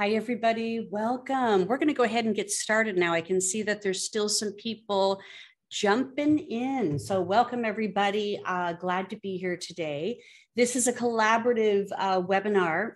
Hi, everybody. Welcome. We're going to go ahead and get started now. I can see that there's still some people jumping in. So welcome everybody. Glad to be here today. This is a collaborative webinar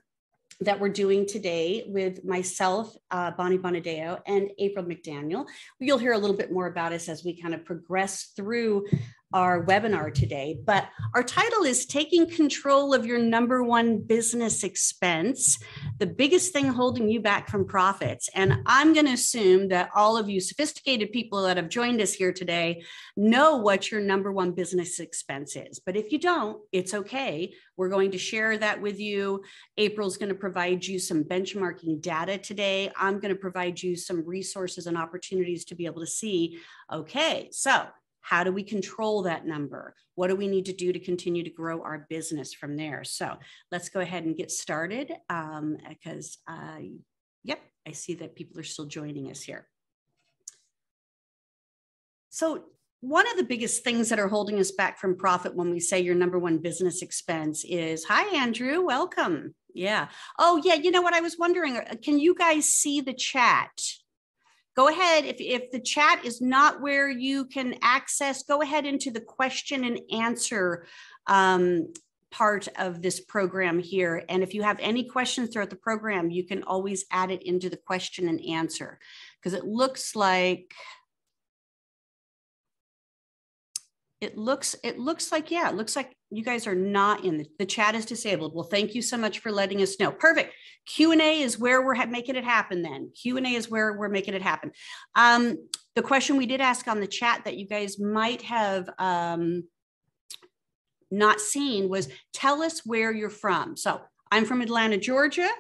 that we're doing today with myself, Bonnie Bonadeo, and April McDaniel. You'll hear a little bit more about us as we kind of progress through our webinar today, but our title is Taking Control of Your Number One Business Expense, the biggest thing holding you back from profits. And I'm going to assume that all of you sophisticated people that have joined us here today know what your number one business expense is. But if you don't, it's okay. We're going to share that with you. April's going to provide you some benchmarking data today. I'm going to provide you some resources and opportunities to be able to see, okay, so how do we control that number? What do we need to do to continue to grow our business from there? So let's go ahead and get started because, yep, I see that people are still joining us here. So one of the biggest things that are holding us back from profit when we say your number one business expense is, hi, Andrew, welcome. Yeah. Oh, yeah, you know what? I was wondering, can you guys see the chat? Go ahead, if the chat is not where you can access, go ahead into the question and answer part of this program here. And if you have any questions throughout the program, you can always add it into the question and answer, because it looks like, yeah, it looks like you guys are not in the chat is disabled. Well, thank you so much for letting us know. Perfect. Q&A is where we're making it happen then. Q&A is where we're making it happen. The question we did ask on the chat that you guys might have not seen was, tell us where you're from. So I'm from Atlanta, Georgia.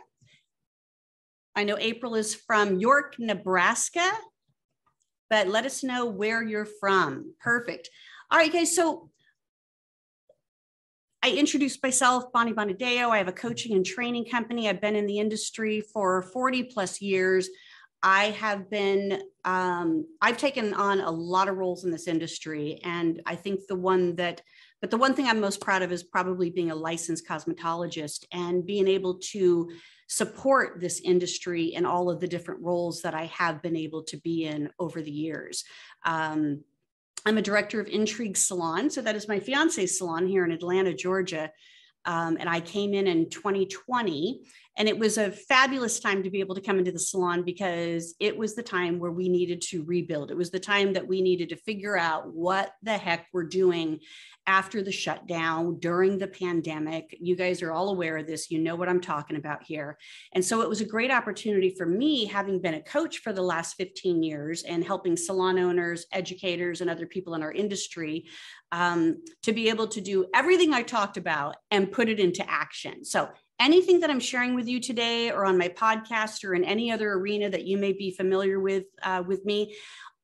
I know April is from York, Nebraska, but let us know where you're from. Perfect. All right, guys, so I introduced myself, Bonnie Bonadeo. I have a coaching and training company. I've been in the industry for 40 plus years. I have been, I've taken on a lot of roles in this industry. And I think the one thing I'm most proud of is probably being a licensed cosmetologist and being able to support this industry in all of the different roles that I have been able to be in over the years. I'm a director of Intrigue Salon. So that is my fiance's salon here in Atlanta, Georgia. And I came in 2020, and it was a fabulous time to be able to come into the salon because it was the time where we needed to rebuild. It was the time that we needed to figure out what the heck we're doing after the shutdown during the pandemic. You guys are all aware of this. You know what I'm talking about here. And so it was a great opportunity for me, having been a coach for the last 15 years and helping salon owners, educators, and other people in our industry to be able to do everything I talked about and put it into action. So anything that I'm sharing with you today or on my podcast or in any other arena that you may be familiar with me,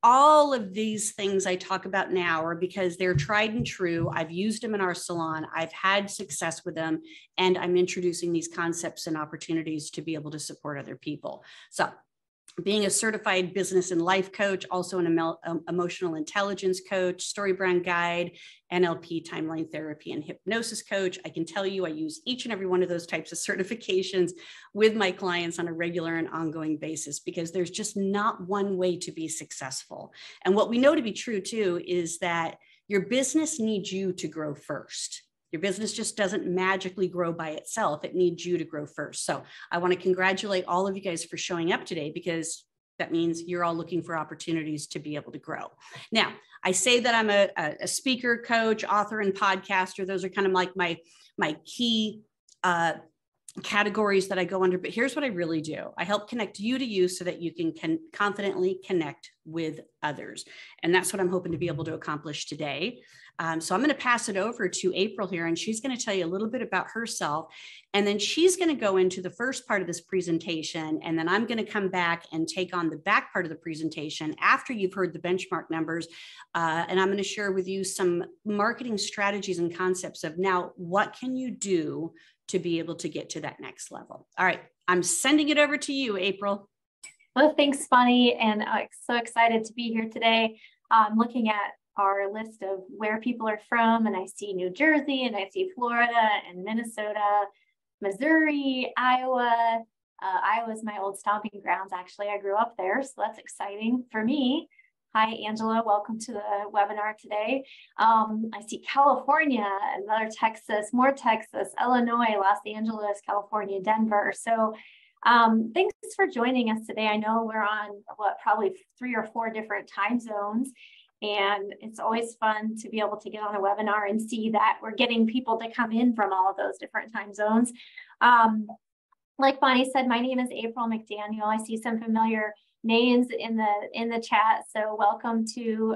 all of these things I talk about now are because they're tried and true. I've used them in our salon. I've had success with them, and I'm introducing these concepts and opportunities to be able to support other people. So being a certified business and life coach, also an emotional intelligence coach, story brand guide, NLP, timeline therapy, and hypnosis coach, I can tell you I use each and every one of those types of certifications with my clients on a regular and ongoing basis because there's just not one way to be successful. And what we know to be true too is that your business needs you to grow first. Your business just doesn't magically grow by itself. It needs you to grow first. So I want to congratulate all of you guys for showing up today because that means you're all looking for opportunities to be able to grow. Now, I say that I'm a speaker, coach, author, and podcaster. Those are kind of like my key categories that I go under, but here's what I really do. I help connect you to you so that you can confidently connect with others. And that's what I'm hoping to be able to accomplish today. So I'm going to pass it over to April here, and she's going to tell you a little bit about herself. And then she's going to go into the first part of this presentation. And then I'm going to come back and take on the back part of the presentation after you've heard the benchmark numbers. And I'm going to share with you some marketing strategies and concepts of now, what can you do to be able to get to that next level? All right, I'm sending it over to you, April. Well, thanks, Bonnie. And so excited to be here today. I'm looking at our list of where people are from, and I see New Jersey, and I see Florida and Minnesota, Missouri, Iowa. Iowa's my old stomping grounds. Actually, I grew up there, so that's exciting for me. Hi, Angela. Welcome to the webinar today. I see California, another Texas, more Texas, Illinois, Los Angeles, California, Denver. So thanks for joining us today. I know we're on probably 3 or 4 different time zones, and it's always fun to be able to get on a webinar and see that we're getting people to come in from all of those different time zones. Like Bonnie said, my name is April McDaniel. I see some familiar names in the chat. So welcome to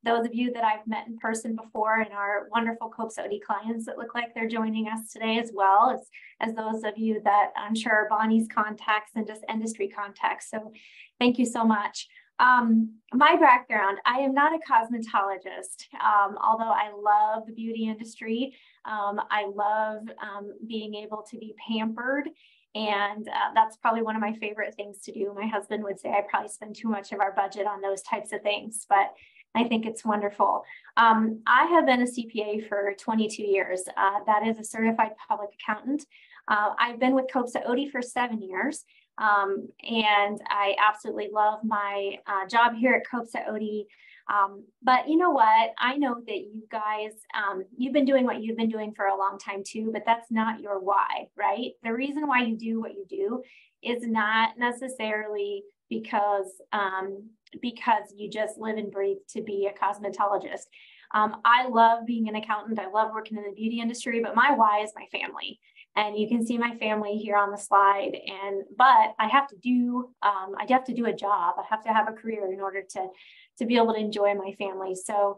those of you that I've met in person before, and our wonderful COPSOD clients that look like they're joining us today, as well as those of you that I'm sure are Bonnie's contacts and just industry contacts. So thank you so much. My background, I am not a cosmetologist, although I love the beauty industry. I love being able to be pampered. And that's probably one of my favorite things to do. My husband would say I probably spend too much of our budget on those types of things, but I think it's wonderful. I have been a CPA for 22 years. That is a certified public accountant. I've been with COPSOD for 7 years. And I absolutely love my job here at COPSOD. But you know what? I know that you guys, you've been doing what you've been doing for a long time too, but that's not your why, right? The reason why you do what you do is not necessarily because you just live and breathe to be a cosmetologist. I love being an accountant. I love working in the beauty industry, but my why is my family. And you can see my family here on the slide. But I have to do a job. I have to have a career in order to be able to enjoy my family. So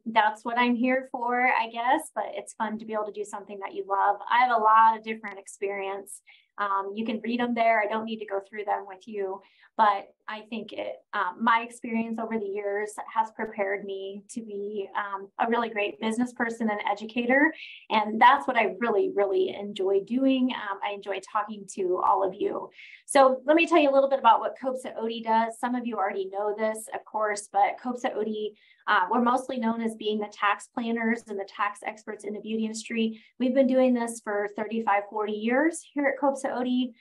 that's what I'm here for, I guess. But it's fun to be able to do something that you love. I have a lot of different experience. You can read them there. I don't need to go through them with you, but I think my experience over the years has prepared me to be a really great business person and educator. And that's what I really, really enjoy doing. I enjoy talking to all of you. So let me tell you a little bit about what COPSOD does. Some of you already know this, of course, but COPSOD, we're mostly known as being the tax planners and the tax experts in the beauty industry. We've been doing this for 35, 40 years here at COPSOD.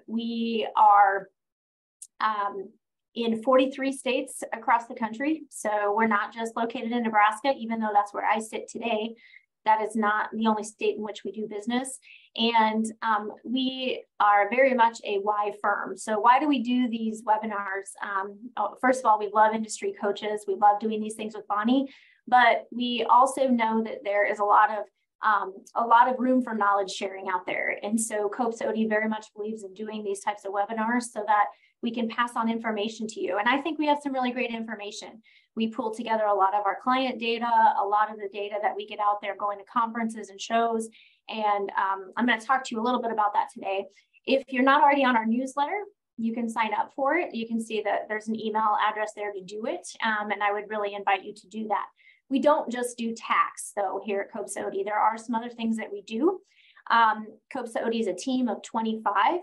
We are in 43 states across the country. So we're not just located in Nebraska, even though that's where I sit today. That is not the only state in which we do business. And we are very much a why firm. So why do we do these webinars? First of all, we love industry coaches. We love doing these things with Bonnie, but we also know that there is a lot of room for knowledge sharing out there. And so COPSOD very much believes in doing these types of webinars so that we can pass on information to you. And I think we have some really great information. We pull together a lot of our client data, a lot of the data that we get out there going to conferences and shows. And I'm going to talk to you a little bit about that today. If you're not already on our newsletter, you can sign up for it. You can see that there's an email address there to do it. And I would really invite you to do that. We don't just do tax, though, here at COPSOD. There are some other things that we do. COPSOD is a team of 25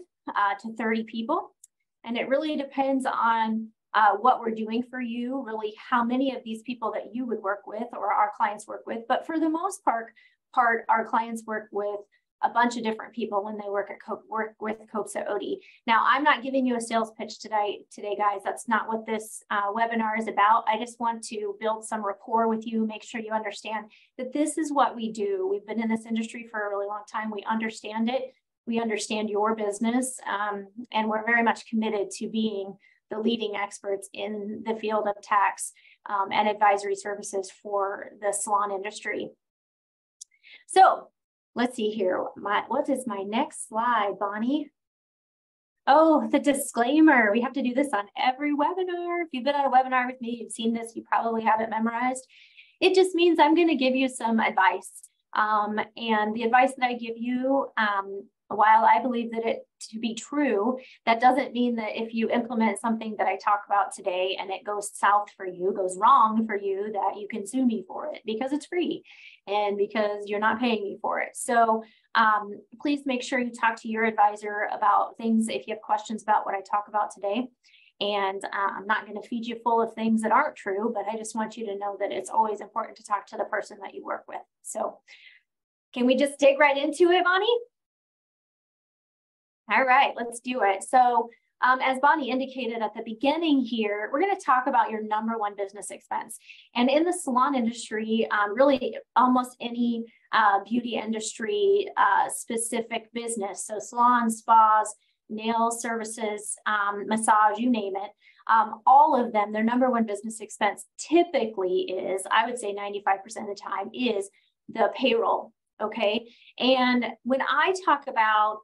to 30 people. And it really depends on what we're doing for you, really how many of these people that you would work with or our clients work with. But for the most part, our clients work with a bunch of different people when they work with COPSOD. Now, I'm not giving you a sales pitch today, guys. That's not what this webinar is about. I just want to build some rapport with you, make sure you understand that this is what we do. We've been in this industry for a really long time. We understand it. We understand your business, and we're very much committed to being the leading experts in the field of tax and advisory services for the salon industry. So let's see here. What is my next slide, Bonnie? Oh, the disclaimer. We have to do this on every webinar. If you've been on a webinar with me, you've seen this, you probably have it memorized. It just means I'm going to give you some advice. And the advice that I give you, while I believe that it to be true, that doesn't mean that if you implement something that I talk about today and it goes south for you, goes wrong for you, that you can sue me for it, because it's free and because you're not paying me for it. So please make sure you talk to your advisor about things if you have questions about what I talk about today. And I'm not going to feed you full of things that aren't true, but I just want you to know that it's always important to talk to the person that you work with. So can we just dig right into it, Bonnie? All right, let's do it. So As Bonnie indicated at the beginning here, we're going to talk about your number one business expense. And in the salon industry, really almost any beauty industry specific business, so salons, spas, nail services, massage, you name it, all of them, their number one business expense typically is, I would say 95% of the time, is the payroll. Okay. And when I talk about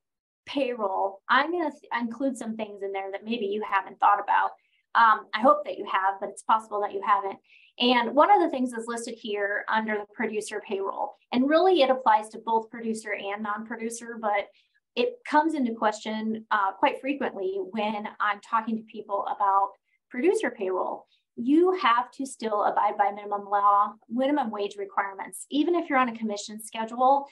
payroll, I'm going to include some things in there that maybe you haven't thought about. I hope that you have, but it's possible that you haven't. And one of the things is listed here under the producer payroll. And really it applies to both producer and non-producer, but it comes into question quite frequently when I'm talking to people about producer payroll. You have to still abide by minimum wage requirements. Even if you're on a commission schedule,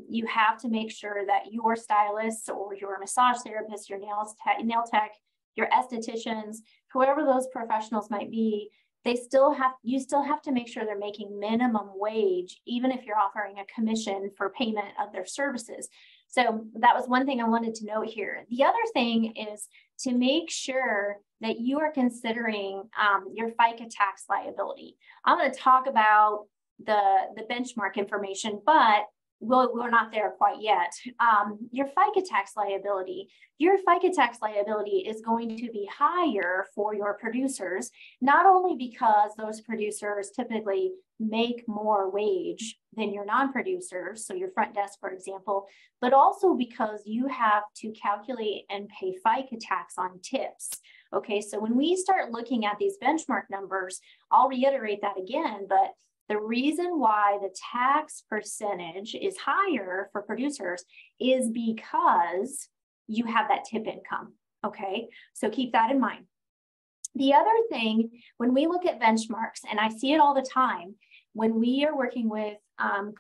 you have to make sure that your stylists or your massage therapist, your nail tech, your estheticians, whoever those professionals might be, you still have to make sure they're making minimum wage, even if you're offering a commission for payment of their services. So that was one thing I wanted to note here. The other thing is to make sure that you are considering your FICA tax liability. I'm going to talk about the benchmark information, but we're not there quite yet. Your FICA tax liability. Your FICA tax liability is going to be higher for your producers, not only because those producers typically make more wage than your non-producers, so your front desk, for example, but also because you have to calculate and pay FICA tax on tips. Okay, so when we start looking at these benchmark numbers, I'll reiterate that again, but the reason why the tax percentage is higher for producers is because you have that tip income, okay? So keep that in mind. The other thing, when we look at benchmarks, and I see it all the time, when we are working with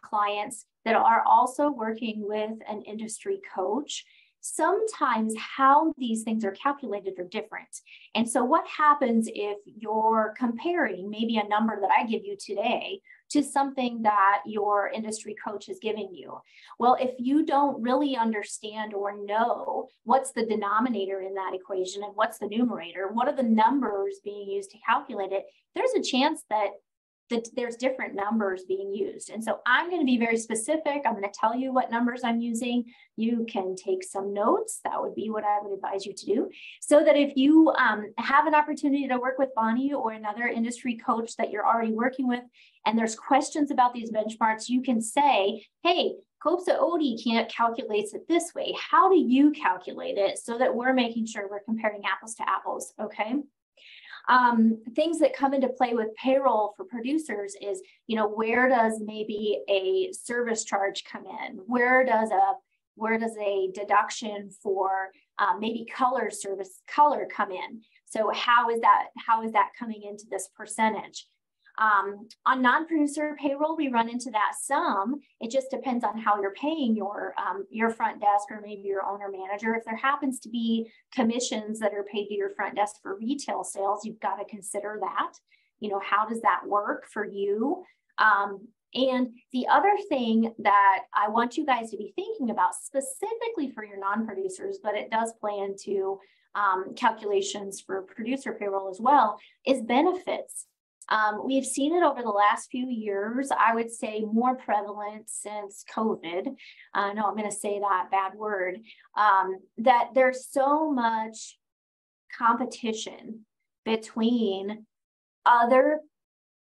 clients that are also working with an industry coach, sometimes how these things are calculated are different. And so what happens if you're comparing maybe a number that I give you today to something that your industry coach is giving you? Well, if you don't really understand or know what's the denominator in that equation and what's the numerator, what are the numbers being used to calculate it, there's a chance that there's different numbers being used. And so I'm going to be very specific. I'm going to tell you what numbers I'm using. You can take some notes. That would be what I would advise you to do, so that if you have an opportunity to work with Bonnie or another industry coach that you're already working with, and there's questions about these benchmarks, you can say, hey, COPSA OD calculates it this way. How do you calculate it, so that we're making sure we're comparing apples to apples, okay? Things that come into play with payroll for producers is, where does maybe a service charge come in? Where does a deduction for maybe color come in? So how is that coming into this percentage? On non-producer payroll, we run into that some. It just depends on how you're paying your front desk or maybe your owner manager. If there happens to be commissions that are paid to your front desk for retail sales, you've got to consider that. How does that work for you? And the other thing that I want you guys to be thinking about specifically for your non-producers, but it does play into calculations for producer payroll as well, is benefits. We've seen it over the last few years, I would say more prevalent since COVID. No, I'm going to say that bad word, that there's so much competition between other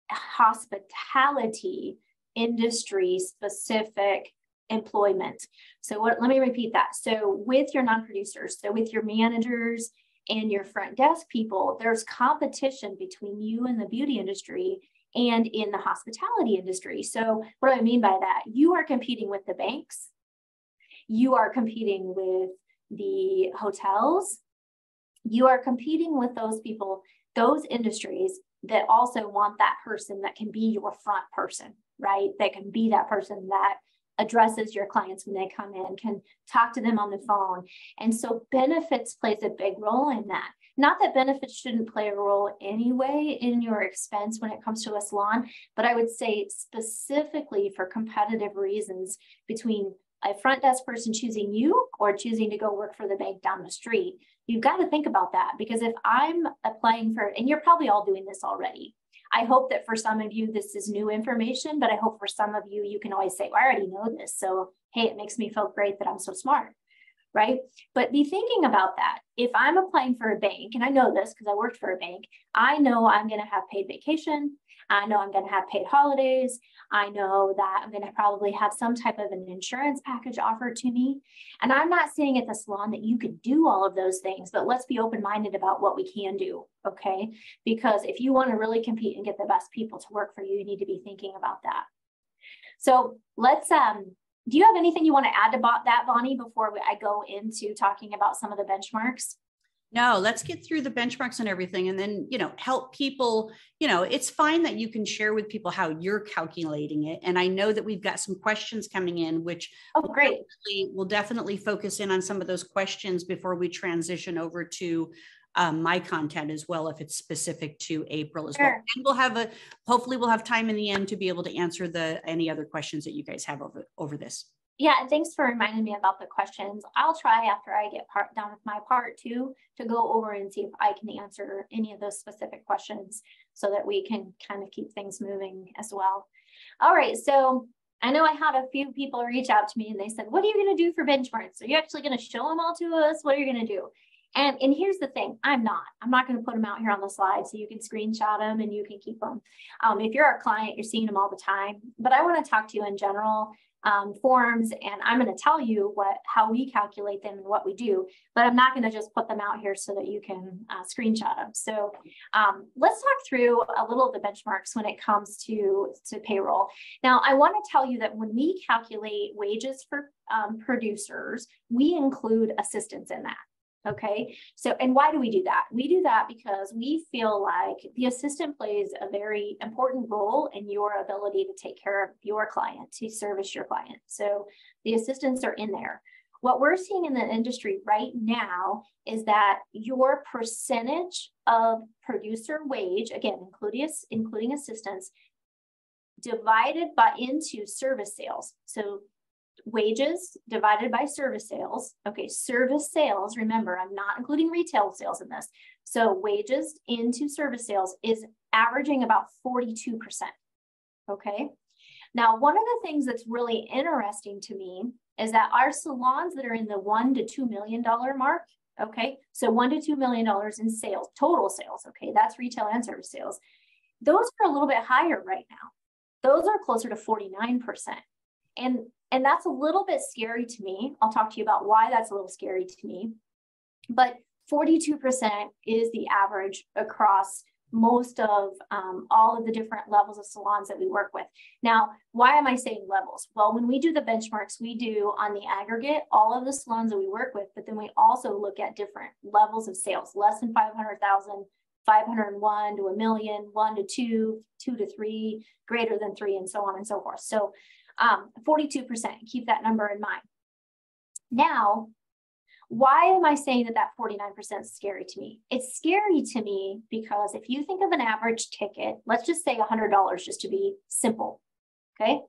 hospitality industry specific employment. So let me repeat that. So with your non-producers, so with your managers and your front desk people, there's competition between you and the beauty industry and in the hospitality industry. So what do I mean by that? You are competing with the banks. You are competing with the hotels. You are competing with those people, those industries that also want that person that can be your front person, right? That can be that person that addresses your clients when they come in, can talk to them on the phone. And so benefits plays a big role in that. Not that benefits shouldn't play a role anyway in your expense when it comes to a salon, but I would say specifically for competitive reasons between a front desk person choosing you or choosing to go work for the bank down the street. You've got to think about that, because if I'm applying for, and you're probably all doing this already, I hope that for some of you, this is new information, but I hope for some of you, you can always say, well, I already know this. So, hey, it makes me feel great that I'm so smart, right? But be thinking about that. If I'm applying for a bank, and I know this because I worked for a bank, I know I'm going to have paid vacation. I know I'm going to have paid holidays. I know that I'm going to probably have some type of an insurance package offered to me. And I'm not saying at the salon that you could do all of those things, but let's be open-minded about what we can do, okay? Because if you want to really compete and get the best people to work for you, you need to be thinking about that. So let's, do you have anything you want to add about that, Bonnie, before I go into talking about some of the benchmarks? No, let's get through the benchmarks and everything, and then, help people. It's fine that you can share with people how you're calculating it. And I know that we've got some questions coming in, which great. We'll definitely focus in on some of those questions before we transition over to my content as well, if it's specific to April as well. And hopefully we'll have time in the end to be able to answer any other questions that you guys have over this. Yeah, and thanks for reminding me about the questions. I'll try after I get done with my part 2 to go over and see if I can answer any of those specific questions so that we can kind of keep things moving as well. All right, so I know I had a few people reach out to me and they said, what are you going to do for benchmarks? Are you actually going to show them all to us? What are you going to do? And here's the thing, I'm not going to put them out here on the slide so you can screenshot them and you can keep them. If you're a client, you're seeing them all the time, but I want to talk to you in general forms, and I'm going to tell you how we calculate them and what we do, but I'm not going to just put them out here so that you can screenshot them. So let's talk through a little of the benchmarks when it comes to payroll. Now, I want to tell you that when we calculate wages for producers, we include assistants in that. Okay, so, and why do we do that? We do that because we feel like the assistant plays a very important role in your ability to take care of your client, to service your client. So the assistants are in there. What we're seeing in the industry right now is that your percentage of producer wage, again, including assistants, divided into service sales. So wages divided by service sales. Okay, service sales, remember, I'm not including retail sales in this. So wages into service sales is averaging about 42%. Okay. Now, one of the things that's really interesting to me is that our salons that are in the $1 to $2 million mark, okay, so $1 to $2 million in sales, total sales, okay, that's retail and service sales. Those are a little bit higher right now. Those are closer to 49%. And that's a little bit scary to me. I'll talk to you about why that's a little scary to me. But 42% is the average across most of all of the different levels of salons that we work with. Now, why am I saying levels? Well, when we do the benchmarks, we do on the aggregate all of the salons that we work with, but then we also look at different levels of sales, less than 500,000, 501 to a million, 1 to 2, 2 to 3, greater than 3, and so on and so forth. So 42%, keep that number in mind. Now, why am I saying that 49% is scary to me? It's scary to me because if you think of an average ticket, let's just say $100 just to be simple, okay?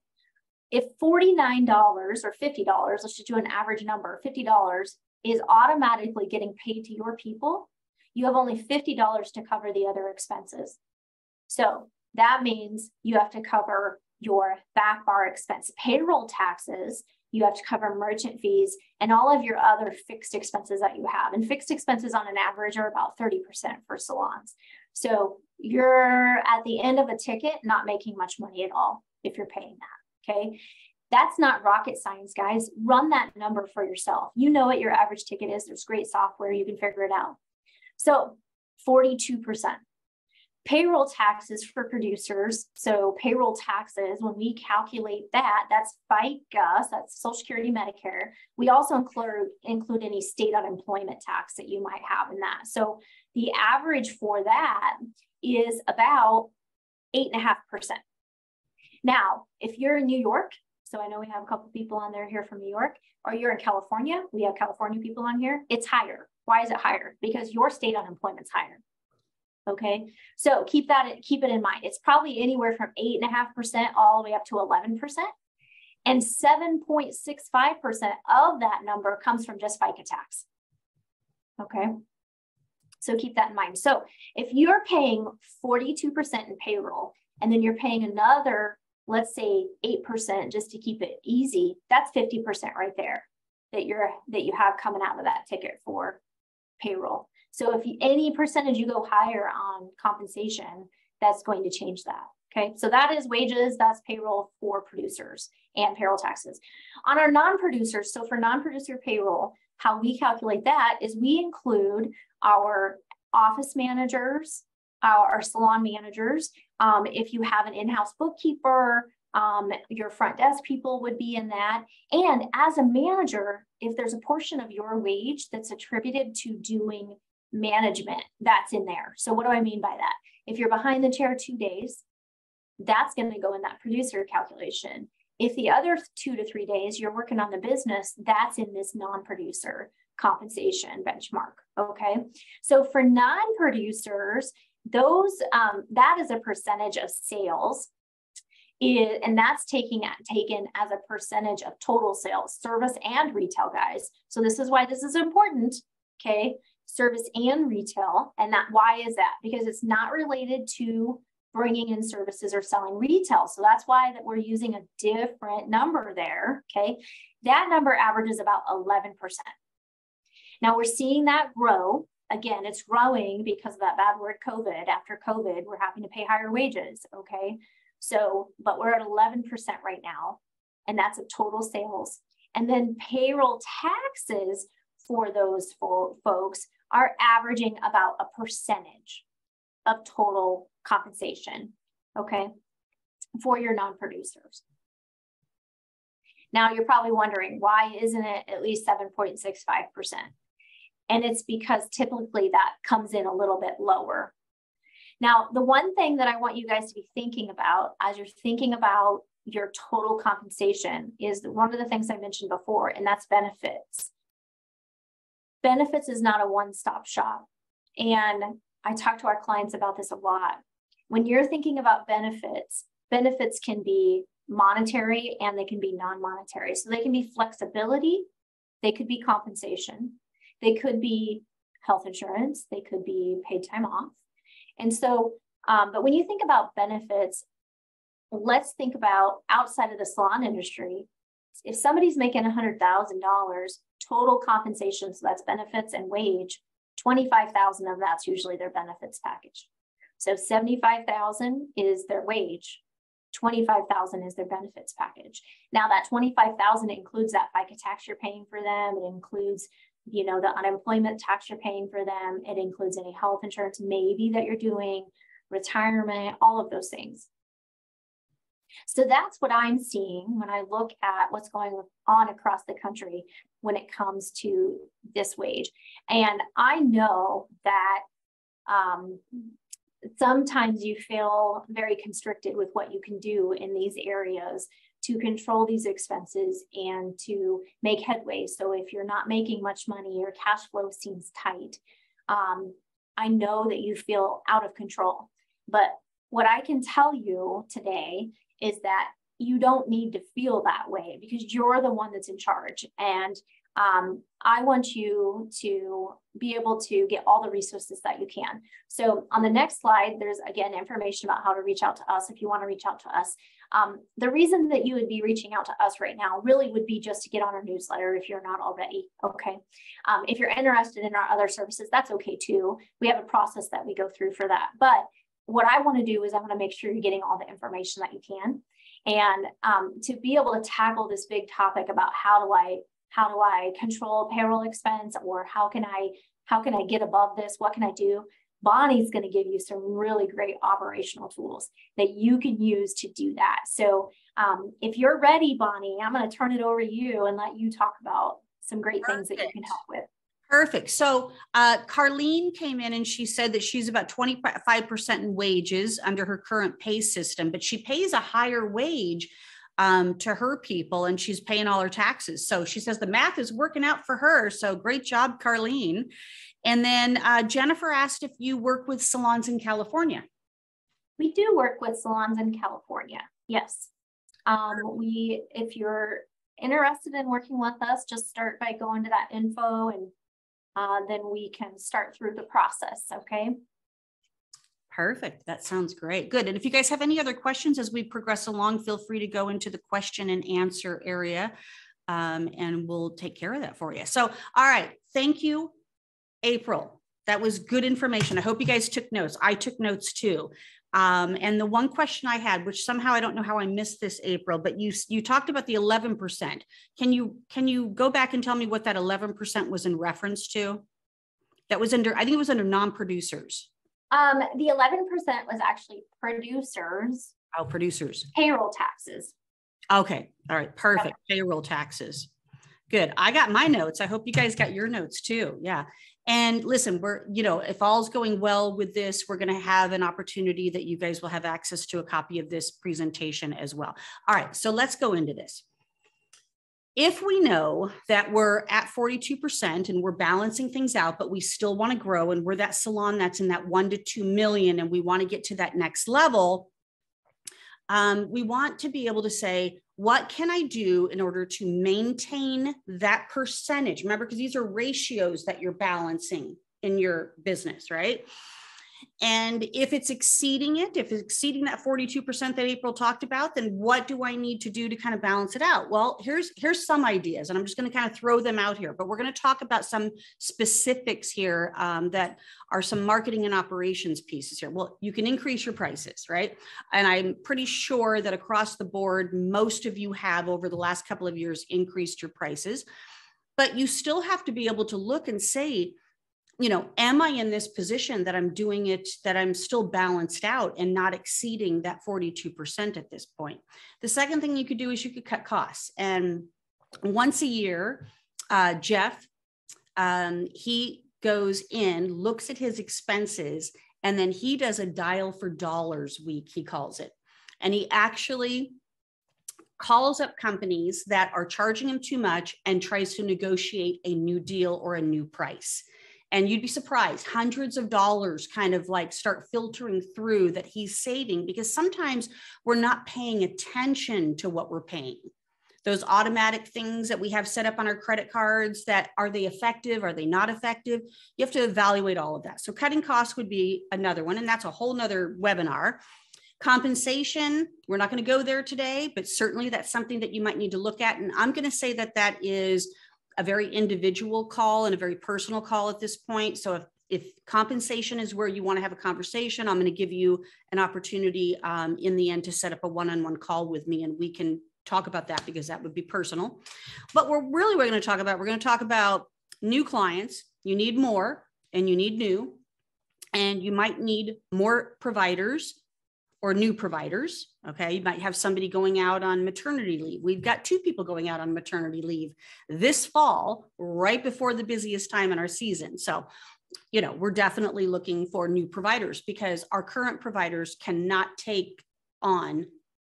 If $49 or $50, let's just do an average number, $50 is automatically getting paid to your people, you have only $50 to cover the other expenses. So that means you have to cover your back bar expense, payroll taxes, you have to cover merchant fees and all of your other fixed expenses that you have. And fixed expenses on an average are about 30% for salons. So you're at the end of a ticket not making much money at all if you're paying that, okay? That's not rocket science, guys. Run that number for yourself. You know what your average ticket is. There's great software. You can figure it out. So 42%. Payroll taxes for producers. So payroll taxes, when we calculate that, that's FICA, that's Social Security, Medicare. We also include any state unemployment tax that you might have in that. So the average for that is about 8.5%. Now, if you're in New York, so I know we have a couple people on there here from New York, or you're in California, we have California people on here, it's higher. Why is it higher? Because your state unemployment's higher. Okay, so keep it in mind. It's probably anywhere from 8.5% all the way up to 11%. And 7.65% of that number comes from just FICA tax. Okay. So keep that in mind. So if you're paying 42% in payroll, and then you're paying another, let's say 8%, just to keep it easy, that's 50% right there that you have coming out of that ticket for payroll. So if any percentage you go higher on compensation, that's going to change that. Okay, so that is wages, that's payroll for producers and payroll taxes. On our non-producers, so for non-producer payroll, how we calculate that is we include our office managers, our salon managers. If you have an in-house bookkeeper, your front desk people would be in that. And as a manager, if there's a portion of your wage that's attributed to doing management, that's in there. So what do I mean by that? If you're behind the chair 2 days, that's going to go in that producer calculation. If the other 2 to 3 days you're working on the business, that's in this non-producer compensation benchmark. Okay. So for non-producers, those that is a percentage of sales, and that's taken as a percentage of total sales, service and retail, guys. So this is why this is important. Okay. Service and retail. And why is that? Because it's not related to bringing in services or selling retail. So that's why that we're using a different number there. Okay. That number averages about 11%. Now we're seeing that grow. Again, it's growing because of that bad word COVID. After COVID, we're having to pay higher wages. Okay. So, but we're at 11% right now, and that's of total sales. And then payroll taxes for those folks are averaging about a percentage of total compensation, okay, for your non-producers. Now you're probably wondering, why isn't it at least 7.65%? And it's because typically that comes in a little bit lower. Now, the one thing that I want you guys to be thinking about as you're thinking about your total compensation is one of the things I mentioned before, and that's benefits. Benefits is not a one-stop shop. And I talk to our clients about this a lot. When you're thinking about benefits, benefits can be monetary and they can be non-monetary. So they can be flexibility, they could be compensation, they could be health insurance, they could be paid time off. And so, but when you think about benefits, let's think about outside of the salon industry. If somebody's making $100,000 total compensation, so that's benefits and wage, 25,000 of that's usually their benefits package. So 75,000 is their wage, 25,000 is their benefits package. Now that 25,000 includes that FICA tax you're paying for them. It includes, you know, the unemployment tax you're paying for them. It includes any health insurance maybe that you're doing, retirement, all of those things. So that's what I'm seeing when I look at what's going on across the country when it comes to this wage. And I know that sometimes you feel very constricted with what you can do in these areas to control these expenses and to make headway. So if you're not making much money, your cash flow seems tight. I know that you feel out of control, but what I can tell you today is that you don't need to feel that way because you're the one that's in charge. And I want you to be able to get all the resources that you can. So on the next slide, there's again information about how to reach out to us if you want to reach out to us. The reason that you would be reaching out to us right now really would be just to get on our newsletter if you're not already, okay? If you're interested in our other services, that's okay too. We have a process that we go through for that. But what I want to do is I want to make sure you're getting all the information that you can. And to be able to tackle this big topic about how do I control payroll expense, or how can I get above this? What can I do? Bonnie's going to give you some really great operational tools that you can use to do that. So if you're ready, Bonnie, I'm going to turn it over to you and let you talk about some great things that you can help with. Perfect. So Carlene came in and she said that she's about 25% in wages under her current pay system, but she pays a higher wage to her people and she's paying all her taxes. So she says the math is working out for her. So great job, Carlene. And then Jennifer asked if you work with salons in California. We do work with salons in California. Yes. If you're interested in working with us, just start by going to that info, and then we can start through the process. Okay. Perfect. That sounds great. Good. And if you guys have any other questions as we progress along, feel free to go into the question and answer area, and we'll take care of that for you. So, all right. Thank you, April. That was good information. I hope you guys took notes. I took notes too. And the one question I had, which somehow I don't know how I missed this, April, but you talked about the 11%. Can you go back and tell me what that 11% was in reference to? That was under, I think it was under non-producers. The 11% was actually producers. Oh, producers. Payroll taxes. Okay. All right. Perfect. Yep. Payroll taxes. Good. I got my notes. I hope you guys got your notes too. Yeah. And listen, if all's going well with this, we're going to have an opportunity that you guys will have access to a copy of this presentation as well. All right. So let's go into this. If we know that we're at 42% and we're balancing things out, but we still want to grow, and we're that salon that's in that 1 to 2 million, and we want to get to that next level, we want to be able to say, what can I do in order to maintain that percentage? Remember, because these are ratios that you're balancing in your business, right? And if it's exceeding it, if it's exceeding that 42% that April talked about, then what do I need to do to kind of balance it out? Well, here's some ideas, and I'm just going to kind of throw them out here, but we're going to talk about some specifics here that are some marketing and operations pieces here. Well, you can increase your prices, right? And I'm pretty sure that across the board, most of you have over the last couple of years increased your prices, but you still have to be able to look and say, am I in this position that I'm doing it, that I'm still balanced out and not exceeding that 42% at this point? The second thing you could do is you could cut costs. And once a year, Jeff, he goes in, looks at his expenses, and then he does a dial for dollars week, he calls it. And he actually calls up companies that are charging him too much and tries to negotiate a new deal or a new price. And you'd be surprised, hundreds of dollars kind of like start filtering through that he's saving, because sometimes we're not paying attention to what we're paying. Those automatic things that we have set up on our credit cards, that are they effective? Are they not effective? You have to evaluate all of that. So cutting costs would be another one, and that's a whole nother webinar. Compensation, we're not going to go there today, but certainly that's something that you might need to look at. And I'm going to say that that is a very individual call and a very personal call at this point. So if compensation is where you want to have a conversation, I'm going to give you an opportunity in the end to set up a one-on-one call with me, and we can talk about that, because that would be personal. But we're going to talk about new clients. You need more, and you need new, and you might need more providers or new providers. Okay. You might have somebody going out on maternity leave. We've got 2 people going out on maternity leave this fall, right before the busiest time in our season. So, we're definitely looking for new providers, because our current providers cannot take on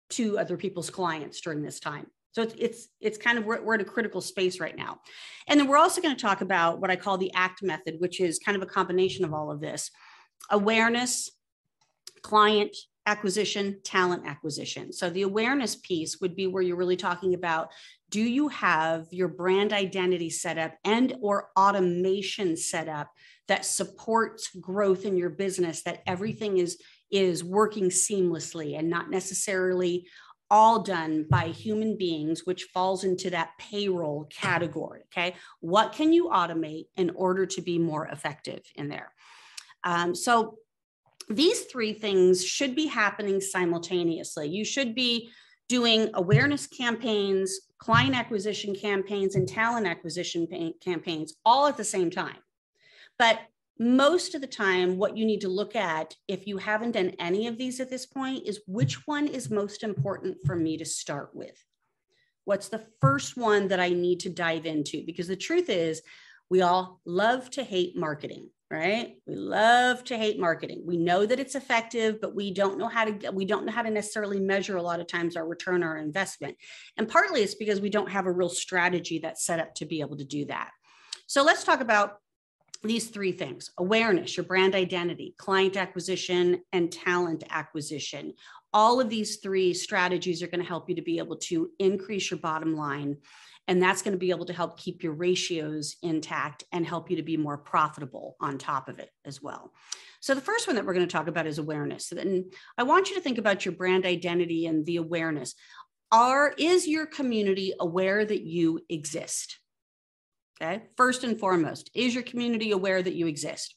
2 other people's clients during this time. So it's kind of, we're at a critical space right now. And then we're also going to talk about what I call the ACT method, which is kind of a combination of all of this: awareness, client acquisition, talent acquisition. So the awareness piece would be where you're really talking about, do you have your brand identity set up and or automation set up that supports growth in your business, that everything is working seamlessly and not necessarily all done by human beings, which falls into that payroll category. Okay. What can you automate in order to be more effective in there? So these 3 things should be happening simultaneously. You should be doing awareness campaigns, client acquisition campaigns, and talent acquisition campaigns all at the same time. But most of the time, what you need to look at, if you haven't done any of these at this point, is which one is most important for me to start with? What's the first one that I need to dive into? Because the truth is, we all love to hate marketing, right? We love to hate marketing. We know that it's effective, but we don't know how to necessarily measure a lot of times our return on our investment. And partly it's because we don't have a real strategy that's set up to be able to do that. So let's talk about these three things: awareness, your brand identity, client acquisition, and talent acquisition. All of these three strategies are going to help you to be able to increase your bottom line. And that's going to be able to help keep your ratios intact and help you to be more profitable on top of it as well. So the first one that we're going to talk about is awareness. And I want you to think about your brand identity and the awareness. Is your community aware that you exist? Okay. First and foremost, is your community aware that you exist?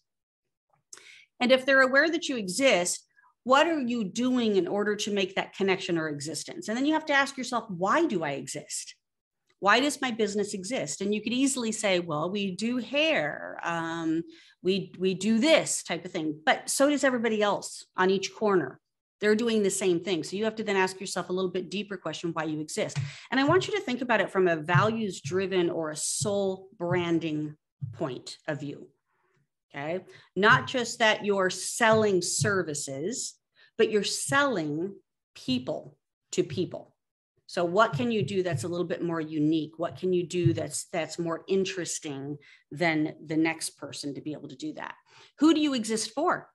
And if they're aware that you exist, what are you doing in order to make that connection or existence? And then you have to ask yourself, why do I exist? Why does my business exist? And you could easily say, well, we do hair, we do this type of thing, but so does everybody else on each corner. They're doing the same thing. So you have to then ask yourself a little bit deeper question, why you exist. And I want you to think about it from a values-driven or a soul branding point of view. Okay. Not just that you're selling services, but you're selling people to people. So what can you do that's a little bit more unique? What can you do that's more interesting than the next person to be able to do that? Who do you exist for?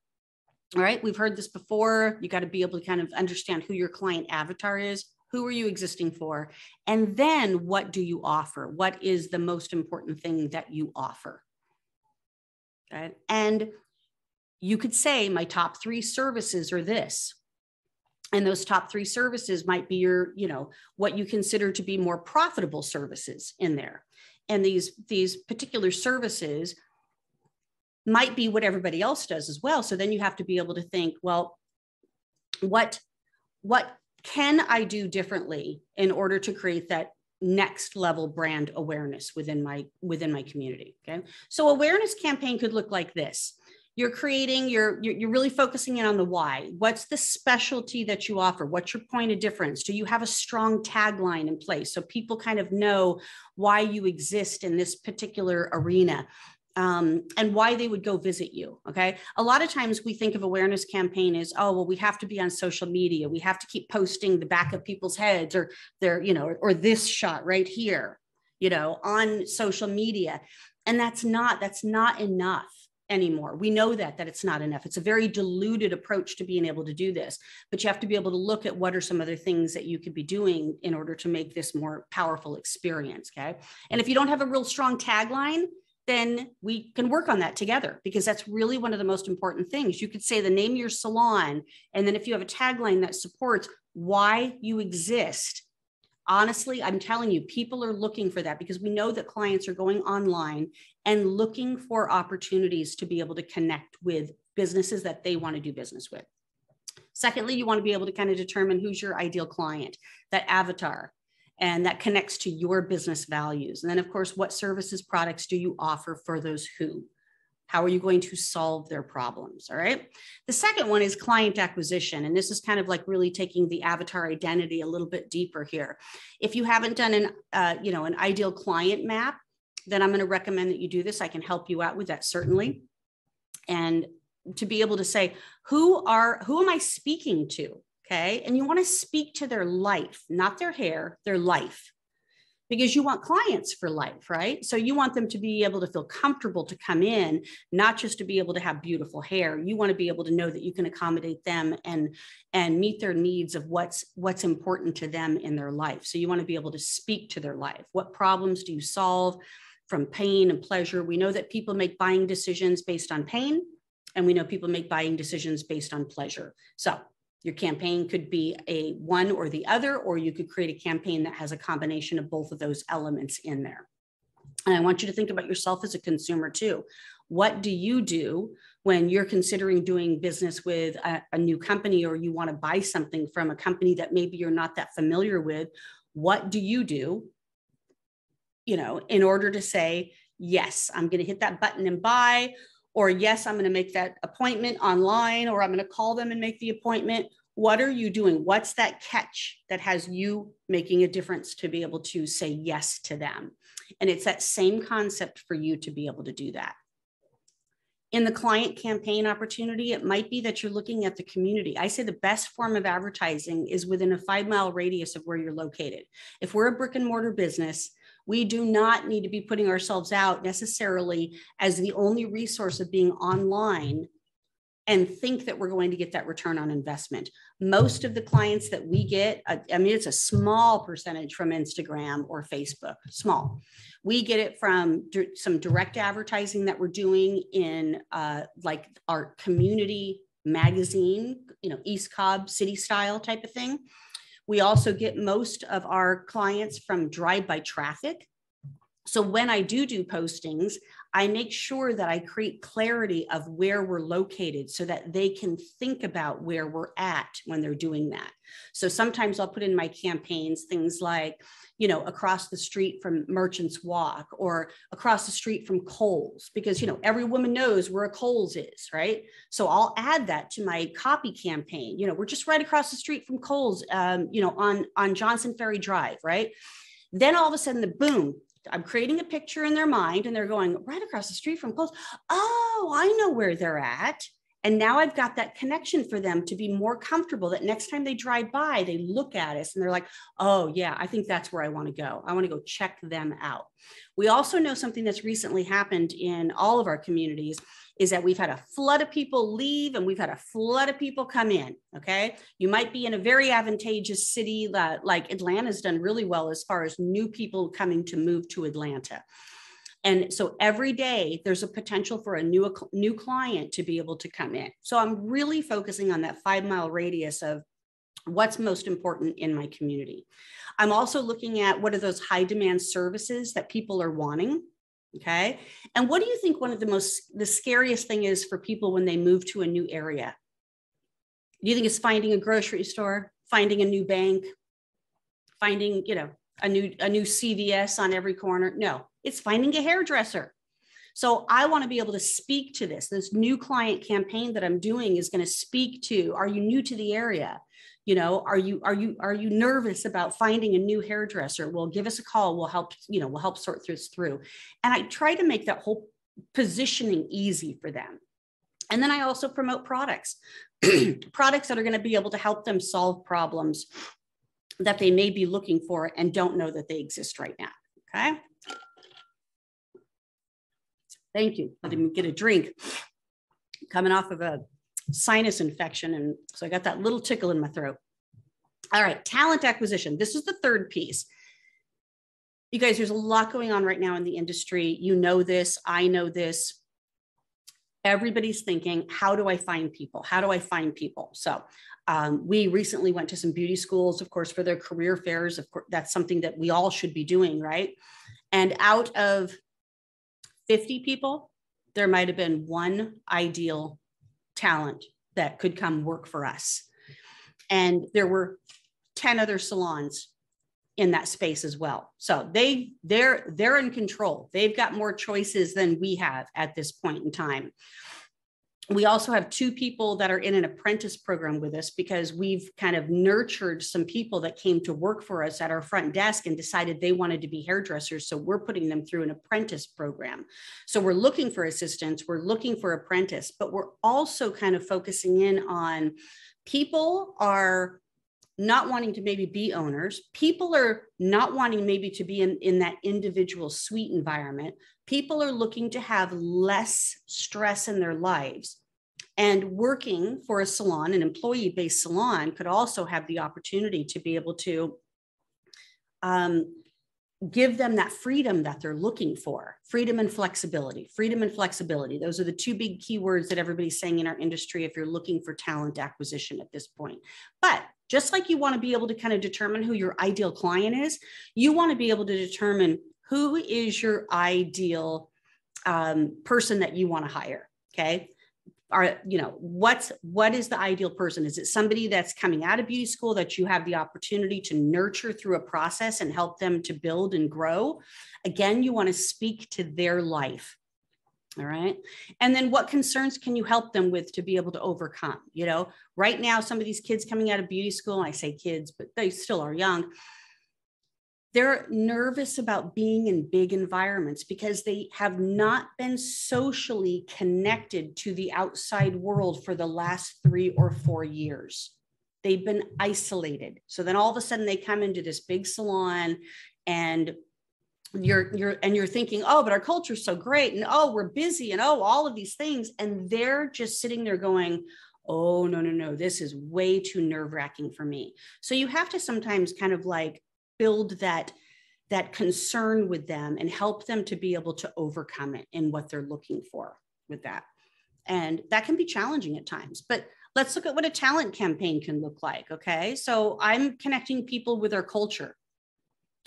All right. We've heard this before. You got to be able to kind of understand who your client avatar is. Who are you existing for? And then what do you offer? What is the most important thing that you offer? Okay. And you could say my top 3 services are this. And those top 3 services might be your, what you consider to be more profitable services in there. And these particular services might be what everybody else does as well. So then you have to be able to think, well, what can I do differently in order to create that next level brand awareness within my community? Okay. So awareness campaign could look like this. You're creating you're really focusing in on the why. What's the specialty that you offer? What's your point of difference? Do you have a strong tagline in place so people kind of know why you exist in this particular arena? And why they would go visit you. Okay. A lot of times we think of awareness campaign as, oh, well, we have to be on social media. We have to keep posting the back of people's heads or their, or this shot right here, on social media. And that's not enough anymore. We know that it's not enough. It's a very diluted approach to being able to do this, but you have to be able to look at what are some other things that you could be doing in order to make this more powerful experience. Okay. And if you don't have a real strong tagline, then we can work on that together, because that's really one of the most important things. You could say the name of your salon, and then if you have a tagline that supports why you exist, honestly, I'm telling you, people are looking for that, because we know that clients are going online and looking for opportunities to be able to connect with businesses that they want to do business with. Secondly, you want to be able to kind of determine who's your ideal client, that avatar, and that connects to your business values. And then, of course, what services, products do you offer for those who? How are you going to solve their problems? All right. The second one is client acquisition. And this is kind of like really taking the avatar identity a little bit deeper here. If you haven't done an ideal client map, then I'm going to recommend that you do this. I can help you out with that, certainly. And to be able to say, who am I speaking to? Okay. And you want to speak to their life, not their hair, their life, because you want clients for life, right? So you want them to be able to feel comfortable to come in, not just to be able to have beautiful hair. You want to be able to know that you can accommodate them and meet their needs of what's important to them in their life. So you want to be able to speak to their life. What problems do you solve from pain and pleasure? We know that people make buying decisions based on pain, and we know people make buying decisions based on pleasure. So your campaign could be a one or the other, or you could create a campaign that has a combination of both of those elements in there. And I want you to think about yourself as a consumer too. What do you do when you're considering doing business with a new company, or you want to buy something from a company that maybe you're not that familiar with? What do you do, in order to say, yes, I'm going to hit that button and buy, or yes, I'm going to make that appointment online, or I'm going to call them and make the appointment. What are you doing? What's that catch that has you making a difference to be able to say yes to them? And it's that same concept for you to be able to do that. In the client campaign opportunity, it might be that you're looking at the community. I say the best form of advertising is within a 5-mile radius of where you're located. If we're a brick and mortar business, We do not need to be putting ourselves out necessarily as the only resource of being online and think that we're going to get that return on investment. Most of the clients that we get, I mean, it's a small percentage from Instagram or Facebook, small. We get it from some direct advertising that we're doing in like our community magazine, you know, East Cobb City Style type of thing. We also get most of our clients from drive-by traffic. So when I do postings, I make sure that I create clarity of where we're located so that they can think about where we're at when they're doing that. So sometimes I'll put in my campaigns things like, you know, across the street from Merchants Walk or across the street from Kohl's, because, you know, every woman knows where a Kohl's is, right? So I'll add that to my copy campaign. You know, we're just right across the street from Kohl's, you know, on Johnson Ferry Drive, right? Then all of a sudden, the boom, I'm creating a picture in their mind and they're going right across the street from Kohl's. Oh, I know where they're at. And now I've got that connection for them to be more comfortable that next time they drive by, they look at us and they're like, oh yeah, I think that's where I want to go. I want to go check them out. We also know something that's recently happened in all of our communities is that we've had a flood of people leave and we've had a flood of people come in, okay? You might be in a very advantageous city that like Atlanta's done really well as far as new people coming to move to Atlanta. And so every day there's a potential for a new client to be able to come in. So I'm really focusing on that 5-mile radius of what's most important in my community. I'm also looking at what are those high demand services that people are wanting. Okay. And what do you think one of the scariest thing is for people when they move to a new area? Do you think it's finding a grocery store, finding a new bank, finding, you know, a new CVS on every corner? No, it's finding a hairdresser. So I want to be able to speak to this. This new client campaign that I'm doing is going to speak to, are you new to the area? You know, are you nervous about finding a new hairdresser? Well, give us a call. We'll help, you know, we'll help sort this through. And I try to make that whole positioning easy for them. And then I also promote products, products that are going to be able to help them solve problems that they may be looking for and don't know that they exist right now. Okay. Thank you. Let me get a drink. Coming off of a sinus infection. And so I got that little tickle in my throat. All right, talent acquisition. This is the third piece. You guys, there's a lot going on right now in the industry. You know this, I know this. Everybody's thinking, how do I find people? How do I find people? So we recently went to some beauty schools, of course, for their career fairs. Of course, that's something that we all should be doing, right? And out of 50 people, there might have been one ideal talent that could come work for us. And there were 10 other salons in that space as well. So they're in control. They've got more choices than we have at this point in time. We also have 2 people that are in an apprentice program with us because we've kind of nurtured some people that came to work for us at our front desk and decided they wanted to be hairdressers. So we're putting them through an apprentice program. So we're looking for assistants, we're looking for apprentice, but we're also kind of focusing in on people are not wanting to maybe be owners. People are not wanting maybe to be in that individual suite environment. People are looking to have less stress in their lives. And working for a salon, an employee-based salon, could also have the opportunity to be able to give them that freedom that they're looking for. Freedom and flexibility. Freedom and flexibility. Those are the 2 big keywords that everybody's saying in our industry if you're looking for talent acquisition at this point. But just like you want to be able to kind of determine who your ideal client is, you want to be able to determine who is your ideal person that you want to hire. Okay. You know, what is the ideal person? Is it somebody that's coming out of beauty school that you have the opportunity to nurture through a process and help them to build and grow? Again, you want to speak to their life. All right. And then what concerns can you help them with to be able to overcome? You know, right now, some of these kids coming out of beauty school, and I say kids, but they still are young. They're nervous about being in big environments because they have not been socially connected to the outside world for the last 3 or 4 years. They've been isolated. So then all of a sudden they come into this big salon and you're thinking, oh, but our culture is so great. And oh, we're busy. And oh, all of these things. And they're just sitting there going, oh, no, this is way too nerve-wracking for me. So you have to sometimes kind of like build that concern with them and help them to be able to overcome it in what they're looking for with that. And that can be challenging at times, but let's look at what a talent campaign can look like. Okay. So I'm connecting people with their culture,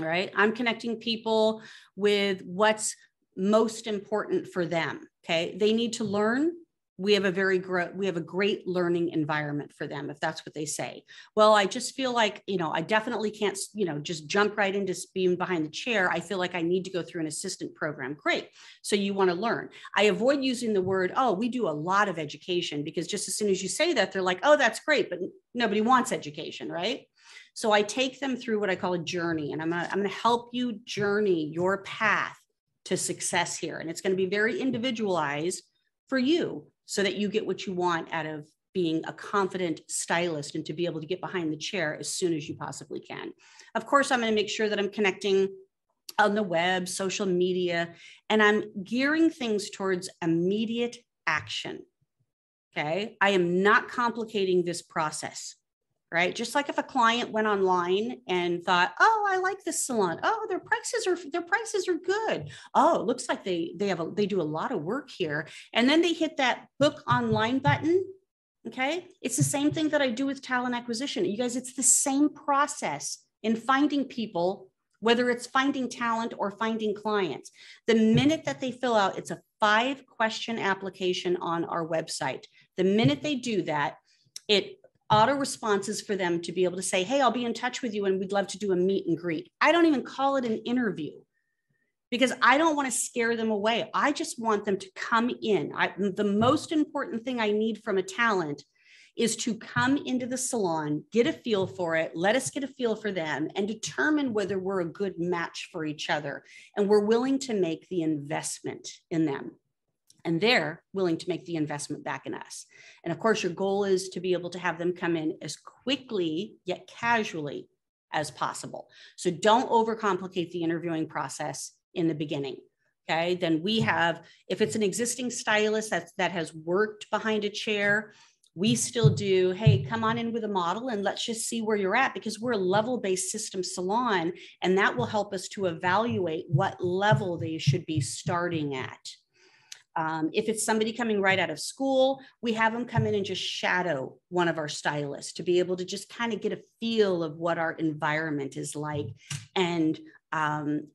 right? I'm connecting people with what's most important for them. Okay. They need to learn. We have a great learning environment for them, if that's what they say. Well, I just feel like, I definitely can't, just jump right into being behind the chair. I feel like I need to go through an assistant program. Great. So you want to learn. I avoid using the word, oh, we do a lot of education, because just as soon as you say that, they're like, oh, that's great, but nobody wants education, right? So I take them through what I call a journey, and I'm going to help you journey your path to success here. And it's going to be very individualized for you, so that you get what you want out of being a confident stylist and to be able to get behind the chair as soon as you possibly can. Of course, I'm going to make sure that I'm connecting on the web, social media, and I'm gearing things towards immediate action. Okay. I am not complicating this process, right? Just like if a client went online and thought, oh, I like this salon. Oh, their prices are good. Oh, it looks like they do a lot of work here. And then they hit that book online button. Okay. It's the same thing that I do with talent acquisition. You guys, it's the same process in finding people, whether it's finding talent or finding clients. The minute that they fill out, it's a 5-question application on our website. The minute they do that, it auto responses for them to be able to say, hey, I'll be in touch with you and we'd love to do a meet and greet. I don't even call it an interview, because I don't want to scare them away. I just want them to come in. The most important thing I need from a talent is to come into the salon, get a feel for it, let us get a feel for them, and determine whether we're a good match for each other. And we're willing to make the investment in them. And they're willing to make the investment back in us. And of course, your goal is to be able to have them come in as quickly yet casually as possible. So don't overcomplicate the interviewing process in the beginning. Okay. Then we have, if it's an existing stylist that has worked behind a chair, we still do, hey, come on in with a model and let's just see where you're at, because we're a level-based system salon, and that will help us to evaluate what level they should be starting at. If it's somebody coming right out of school, we have them come in and just shadow one of our stylists to be able to just kind of get a feel of what our environment is like, and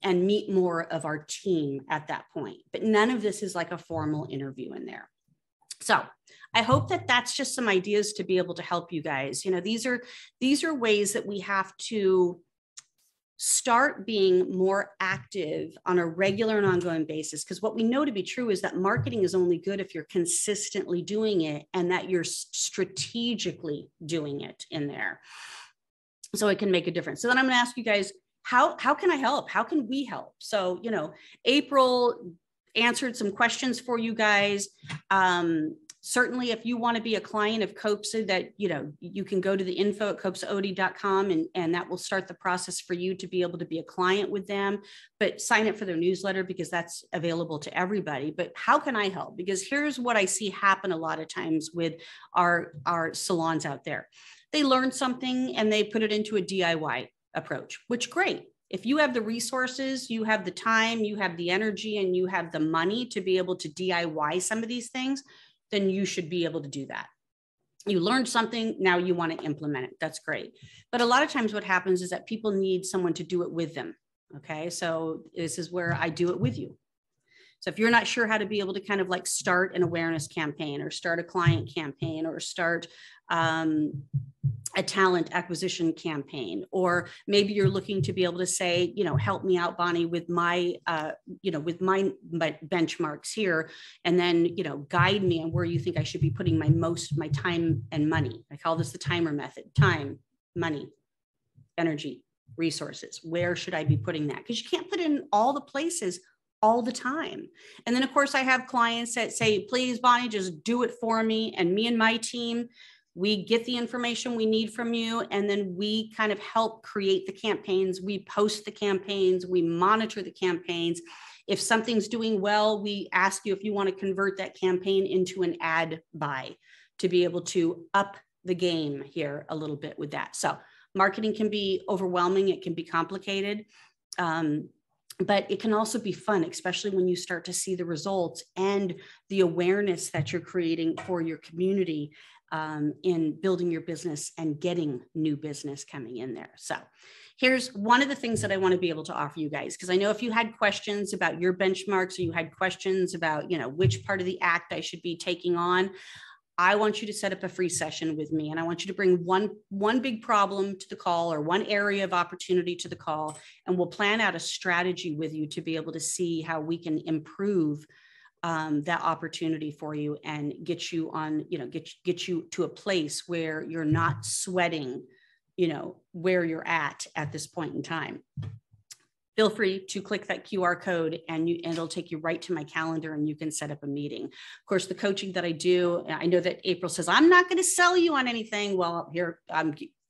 meet more of our team at that point. But none of this is like a formal interview in there. So I hope that that's just some ideas to be able to help you guys. These are ways that we have to start being more active on a regular and ongoing basis. Because what we know to be true is that marketing is only good if you're consistently doing it and that you're strategically doing it in there. So it can make a difference. So then I'm going to ask you guys, how can I help? How can we help? So, April answered some questions for you guys. Certainly, if you want to be a client of COPSA, that, you can go to the info at copsaod.com and that will start the process for you to be able to be a client with them, but sign up for their newsletter because that's available to everybody. But how can I help? Because here's what I see happen a lot of times with our salons out there. They learn something and they put it into a DIY approach, which great. If you have the resources, you have the time, you have the energy, and you have the money to be able to DIY some of these things, then you should be able to do that. You learned something, now you want to implement it. That's great. But a lot of times what happens is that people need someone to do it with them. Okay. So this is where I do it with you. So if you're not sure how to be able to kind of like start an awareness campaign or start a client campaign or start a talent acquisition campaign, or maybe you're looking to be able to say, help me out, Bonnie, with my benchmarks here, and then, guide me on where you think I should be putting my time and money. I call this the timer method: time, money, energy, resources. Where should I be putting that? Because you can't put it in all the places all the time. And then of course I have clients that say, please, Bonnie, just do it for me. And me and my team, We get the information we need from you, and then we kind of help create the campaigns. We post the campaigns, we monitor the campaigns. If something's doing well, we ask you if you want to convert that campaign into an ad buy to be able to up the game here a little bit with that. So marketing can be overwhelming, it can be complicated, but it can also be fun, especially when you start to see the results and the awareness that you're creating for your community in building your business and getting new business coming in there. So here's one of the things that I want to be able to offer you guys, because I know if you had questions about your benchmarks, or you had questions about, you know, which part of the act I should be taking on, I want you to set up a free session with me, and I want you to bring one big problem to the call, or one area of opportunity to the call, and we'll plan out a strategy with you to be able to see how we can improve that opportunity for you and get you on, you know, get you to a place where you're not sweating, you know, where you're at this point in time. Feel free to click that QR code and it'll take you right to my calendar, and you can set up a meeting. Of course, the coaching that I do, I know that April says, I'm not going to sell you on anything. Well, here,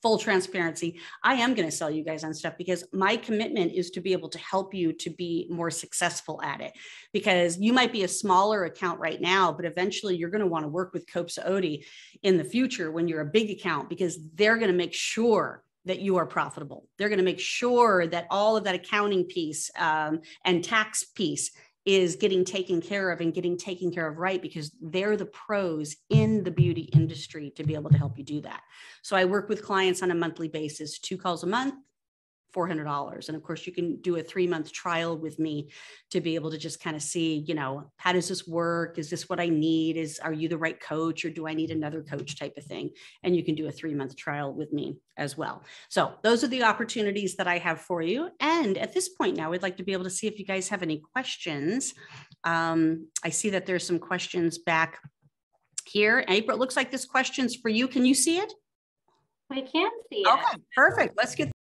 full transparency, I am going to sell you guys on stuff, because my commitment is to be able to help you to be more successful at it. Because you might be a smaller account right now, but eventually you're going to want to work with Copsa Odi in the future when you're a big account, because they're going to make sure that you are profitable. They're going to make sure that all of that accounting piece and tax piece is getting taken care of, and getting taken care of right, because they're the pros in the beauty industry to be able to help you do that. So I work with clients on a monthly basis, 2 calls a month, $400. And of course, you can do a 3-month trial with me to be able to just kind of see, you know, how does this work? Is this what I need? Are you the right coach, or do I need another coach type of thing? And you can do a 3-month trial with me as well. So those are the opportunities that I have for you. And at this point now, we'd like to be able to see if you guys have any questions. I see that there's some questions back here. April, it looks like this question's for you. Can you see it? We can see it. Okay, perfect. Let's get